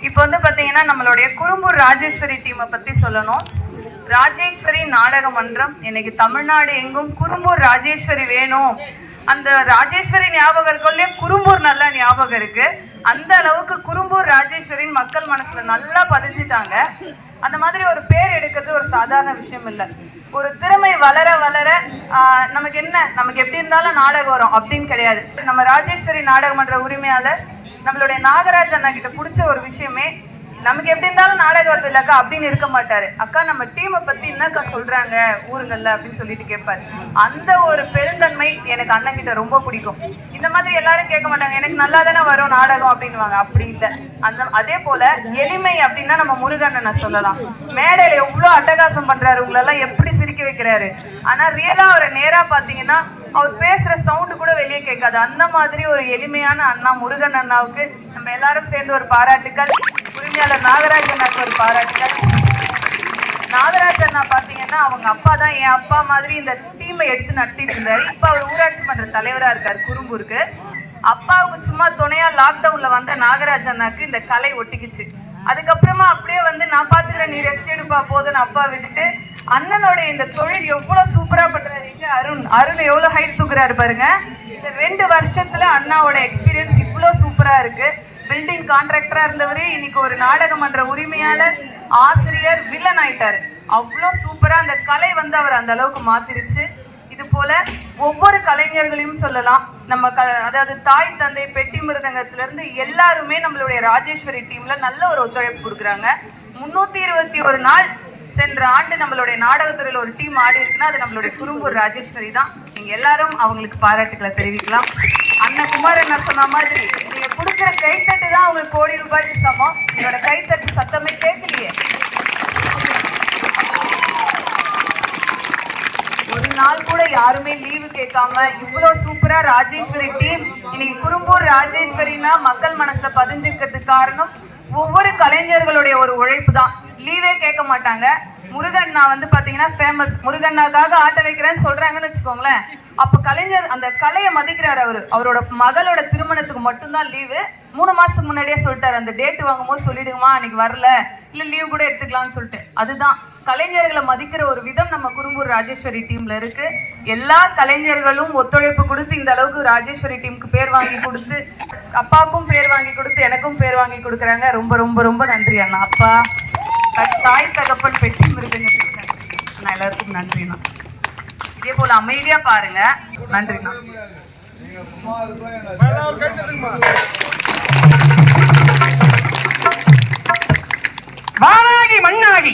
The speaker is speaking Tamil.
இப்போ வந்து பாத்தீங்கன்னா நம்மளுடைய குறும்பூர் ராஜேஸ்வரி டீமை பத்தி சொல்லணும். ராஜேஸ்வரி நாடக மன்றம் இன்னைக்கு தமிழ்நாடு எங்கும் குறும்பூர் ராஜேஸ்வரி வேணும், அந்த ராஜேஸ்வரி ஞாபகம் இருக்கே குறும்பூர் நல்லா ஞாபகம் இருக்கு. அந்த அளவுக்கு குறும்பூர் ராஜேஸ்வரின் மக்கள் மனசுல நல்லா பதிஞ்சிட்டாங்க. அந்த மாதிரி ஒரு பேர் எடுக்கிறது ஒரு சாதாரண விஷயம் இல்லை. ஒரு திறமை வளர வளர நமக்கு எப்படி இருந்தாலும் நாடகம் வரும் அப்படின்னு கிடையாது. நம்ம ராஜேஸ்வரி நாடக மன்ற உரிமையாளர் நம்மளுடைய நாகராஜ் அண்ணா கிட்ட பிடிச்ச ஒரு விஷயமே, நமக்கு எப்படி இருந்தாலும் நாடகம் வருது இல்லக்கா அப்படின்னு இருக்க மாட்டாரு. அக்கா நம்ம டீமை பத்தி என்னக்கா சொல்றாங்க ஊருங்கள்ல அப்படின்னு சொல்லிட்டு கேட்பாரு. அந்த ஒரு பெருந்தன்மை எனக்கு அண்ணன் கிட்ட ரொம்ப பிடிக்கும். இந்த மாதிரி எல்லாரும் கேட்க மாட்டாங்க, எனக்கு நல்லா தானே வரும் நாடகம் அப்படின்வாங்க. அப்படி இல்லை. அதே போல எளிமை அப்படின்னா நம்ம முருகண்ணனை சொல்லலாம். மேடையில எவ்வளவு அட்டகாசம் பண்றாரு, உங்களெல்லாம் எப்படி சிரிக்க வைக்கிறாரு. ஆனா ரியலா அவரை நேரா பாத்தீங்கன்னா அவர் பேசுற சவுண்டு கூட வெளியே கேட்காது. அந்த மாதிரி ஒரு எளிமையான அண்ணா முருகன் அண்ணாவுக்கு நம்ம எல்லாரும் சேர்ந்து ஒரு பாராட்டுக்கள். உரிமையாளர் நாகராஜ் அண்ணாவுக்கு ஒரு பாராட்டுக்கள். நாகராஜ் அண்ணா பாத்தீங்கன்னா அவங்க அப்பா தான் என் அப்பா மாதிரி இந்த டீமை எடுத்து நடத்திட்டு இருந்தாரு. இப்ப அவர் ஊராட்சி மன்ற தலைவரா இருக்காரு குறும்பூருக்கு. அப்பாவுக்கு சும்மா துணையா லாக்டவுன்ல வந்த நாகராஜ் அண்ணாக்கு இந்த கலை ஒட்டிக்குச்சு. அதுக்கப்புறமா அப்படியே வந்து நான் பாத்துக்கிறேன், நீ ரெஸ்ட் எடுப்பா போதுன்னு அப்பா விட்டுட்டு அண்ணனோட இந்த தொழில் எவ்வளவு சூப்பரா பண்றாரு. அருண் எவ்வளவு ஹைட் தூக்குறாரு பாருங்க. இந்த 2 வருஷத்துல அண்ணாவோட எக்ஸ்பீரியன்ஸ் இவ்வளவு சூப்பரா இருக்கு. பில்டிங் கான்ட்ராக்டரா இருந்தவரு இன்னைக்கு ஒரு நாடக மன்ற உரிமையாளர், ஆசிரியர், வில்லன் ஆயிட்டாரு. அவ்வளவு சூப்பரா அந்த கலை வந்து அவர் அந்த அளவுக்கு மாத்திருச்சு. இது போல ஒவ்வொரு கலைஞர்களையும் சொல்லலாம். நம்ம அதாவது தாய் தந்தை பெட்டி மிருதங்கத்துல இருந்து எல்லாருமே நம்மளுடைய ராஜேஸ்வரி டீம்ல நல்ல ஒரு ஒத்துழைப்பு கொடுக்குறாங்க. 321 நாள் சென்ற ஆண்டு நம்மளுடைய நாடகத்துறையில ஒரு டீம் ஆடி இருக்குன்னா அது நம்மளுடைய குறும்பூர் ராஜேஸ்வரி தான். நீங்க எல்லாரும் அவங்களுக்கு பாராட்டுக்களை தெரிவிக்கலாம். அண்ணன் குமார் என்ன சொன்ன மாதிரி நீங்க கொடுக்குற கைத்தட்டு தான் உங்களுக்கு கோடி ரூபாய்க்கு சமம். என்னோட கைத்தட்டு சத்தமே கேட்கலையே. ஒரு நாள் கூட யாருமே லீவு கேட்காம இவ்வளவு சூப்பரா ராஜேஸ்வரி டீம் இன்னைக்கு குறும்பூர் ராஜேஸ்வரினா மக்கள் மனசுல பதிஞ்சிருக்கிறதுக்கு காரணம் ஒவ்வொரு கலைஞர்களுடைய ஒரு உழைப்பு தான். லீவே கேட்க மாட்டாங்க. முருகண்ணா வந்து பாத்தீங்கன்னா ஃபேமஸ். முருகண்ணாக்காக ஆட்ட வைக்கிறேன்னு சொல்றாங்கன்னு வச்சுக்கோங்களேன். அப்ப கலைஞர் அந்த கலையை மதிக்கிறாரு. அவரோட மகளோட திருமணத்துக்கு மட்டும்தான் லீவு. 3 மாசத்துக்கு முன்னாடியே சொல்லிட்டாரு, அந்த டேட் வாங்கும் போது சொல்லிடுமா அன்னைக்கு வரல, இல்ல லீவ் கூட எடுத்துக்கலாம்னு சொல்லிட்டு. அதுதான் கலைஞர்களை மதிக்கிற ஒரு விதம் நம்ம குறும்பூர் ராஜேஸ்வரி டீம்ல இருக்கு. எல்லா கலைஞர்களும் ஒத்துழைப்பு கொடுத்து இந்த அளவுக்கு ராஜேஸ்வரி டீமுக்கு பேர் வாங்கி கொடுத்து, அப்பாவுக்கும் பேர் வாங்கி கொடுத்து, எனக்கும் பேர் வாங்கி கொடுக்குறாங்க. ரொம்ப ரொம்ப ரொம்ப நன்றி அண்ணா. அப்பா, தாய் தகப்பன் பெட்டி மிருகங்களுக்கு நன்றி. நான் எல்லாருக்கும் நன்றிண்ணா. இதே போல அமைதியா பாருங்க. நன்றிண்ணா. வானாகி மண்ணாகி